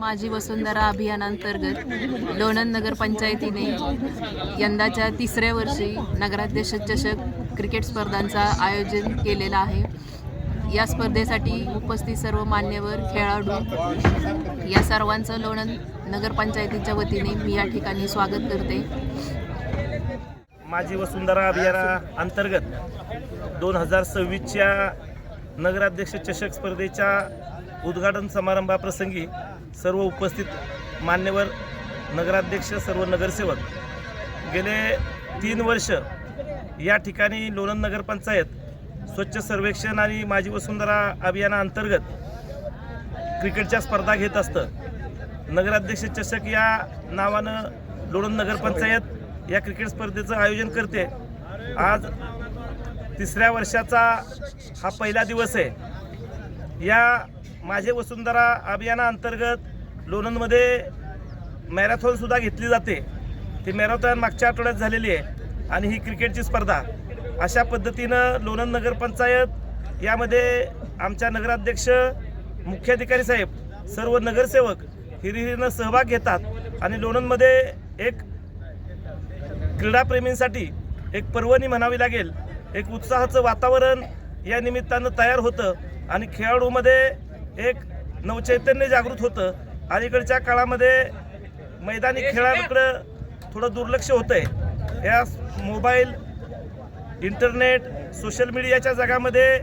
माझी वसुंधरा अभियानांतर्गत लोणंद नगरपंचायतीने यंदाच्या तिसऱ्या वर्षी नगराध्यक्ष चषक क्रिकेट स्पर्धांचा आयोजन केलेला आहे। या स्पर्धेसाठी उपस्थित सर्व मान्यवर खेळाडू या सर्वांचं लोणंद नगरपंचायतीच्या वतीने मी या ठिकाणी स्वागत करते। माझी वसुंधरा अभियानाअंतर्गत 2026च्या नगराध्यक्ष चषक स्पर्धेच्या उद्घाटन समारंभाप्रसंगी सर्व उपस्थित मान्यवर नगराध्यक्ष, सर्व नगरसेवक गेले 3 वर्ष या ठिकाणी लोणंद नगरपंचायत स्वच्छ सर्वेक्षण आणि माझी वसुंधरा अभियानाअंतर्गत क्रिकेटच्या स्पर्धा घेत असतं। नगराध्यक्ष चषक या नावानं लोणंद नगरपंचायत या क्रिकेट स्पर्धेचं आयोजन करते। आज तिसऱ्या वर्षाचा हा पहिला दिवस आहे। या माझे वसुंधरा अभियानाअंतर्गत लोणंदमध्ये मॅरेथॉनसुद्धा घेतली जाते। ती मॅरेथॉन मागच्या आठवड्यात झालेली आहे आणि ही क्रिकेटची स्पर्धा अशा पद्धतीनं लोणंद नगरपंचायत यामध्ये आमच्या नगराध्यक्ष, मुख्याधिकारी साहेब, सर्व नगरसेवक हिरिरीनं सहभाग घेतात आणि लोणंदमध्ये एक क्रीडाप्रेमींसाठी एक पर्वणी म्हणावी लागेल, एक उत्साहाचं वातावरण या निमित्तानं तयार होतं आणि खेळाडूमध्ये एक नवचैतन्य जागृत होतं। अलीकडच्या काळामध्ये मैदानी खेळाकडं थोडं दुर्लक्ष होतं आहे। या मोबाईल, इंटरनेट, सोशल मीडियाच्या जगामध्ये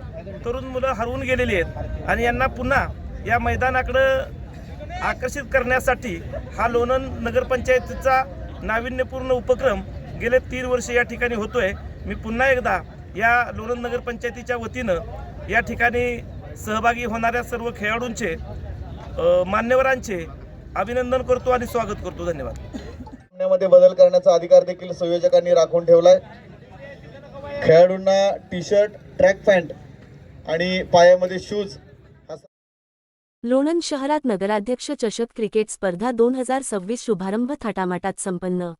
तरुण मुलं हरवून गेलेली आहेत आणि यांना पुन्हा या मैदानाकडं आकर्षित करण्यासाठी हा लोणंद नगरपंचायतीचा नाविन्यपूर्ण उपक्रम गेले 3 वर्ष या ठिकाणी होतोय। मी पुन्हा एकदा या लोणंद नगरपंचायतीच्या वतीनं या ठिकाणी सहभागी होणाऱ्या सर्व खेळाडूंचे, मान्यवरांचे अभिनंदन करतो आणि स्वागत करतो। धन्यवाद। मध्ये बदल करण्याचा अधिकार देखील संयोजकांनी राखून ठेवलाय। खेळाडूंना टी शर्ट, ट्रॅक पॅन्ट आणि पायामध्ये शूज। लोणंद शहरात नगराध्यक्ष चषक क्रिकेट स्पर्धा 2026 शुभारंभ थाटामाटात संपन्न।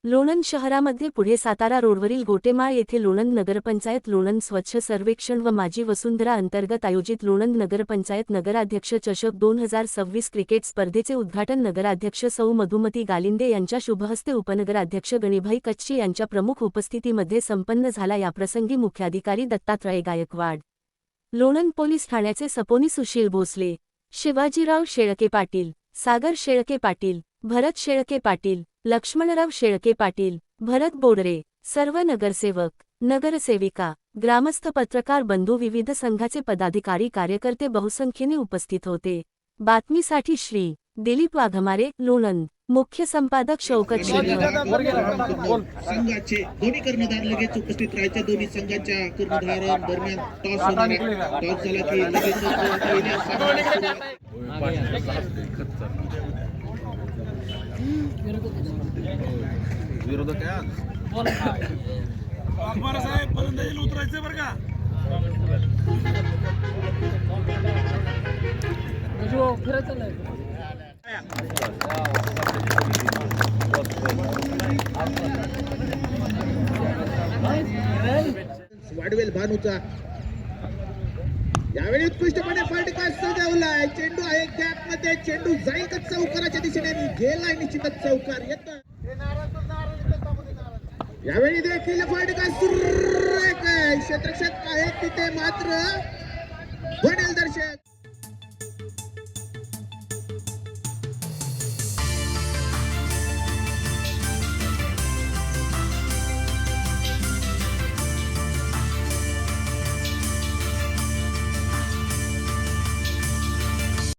लोणंद शहरामध्ये पुढे सातारा रोडवरील गोटेमाळ येथे लोणंद नगरपंचायत लोणंद स्वच्छ सर्वेक्षण व माझी वसुंधरा अंतर्गत आयोजित लोणंद नगरपंचायत नगराध्यक्ष चषक 2026 क्रिकेट स्पर्धेचे उद्घाटन नगराध्यक्ष सौ मधुमती गालिंदे यांच्या शुभहस्ते, उपनगराध्यक्ष गणिभाई कच्ची यांच्या प्रमुख उपस्थितीमध्ये संपन्न झाला। याप्रसंगी मुख्याधिकारी दत्तात्रय गायकवाड, लोणंद पोलीस ठाण्याचे सपोनी सुशील भोसले, शिवाजीराव शेळके पाटील, सागर शेळके पाटील, भरत शेळके पाटील, लक्ष्मणराव शेळके पाटील, भरत बोडरे, सर्व नगरसेवक, नगरसेविका, ग्रामस्थ, पत्रकार बंधू, विविध संघाचे पदाधिकारी, कार्यकर्ते बहुसंख्येने उपस्थित होते। बातमीसाठी श्री दिलीप वाघमारे, लोणंद। मुख्य संपादक शौकत शेख। संघाचे दोन्ही कर्णधार लगेच उपस्थित राहायचे। दोन्ही संघाच्या कर्णधारांदरम्यान टॉस होणार आहे। टॉस झाला की लगेच विरोधक साहेब फलंदाजीला उतरायचं बरं का। वाढवेल भानूचा यावेळी उत्कृष्टपणे फटका सजवलाय। चेंडू आहे गॅप मध्ये, चेंडू जाईल का चौकाराच्या दिशेने, गेलाय निश्चितच चौकार येत। यावेळी देखील फटका सुरेख क्षेत्ररक्षक आहे तिथे, मात्र बनेल दर्शक।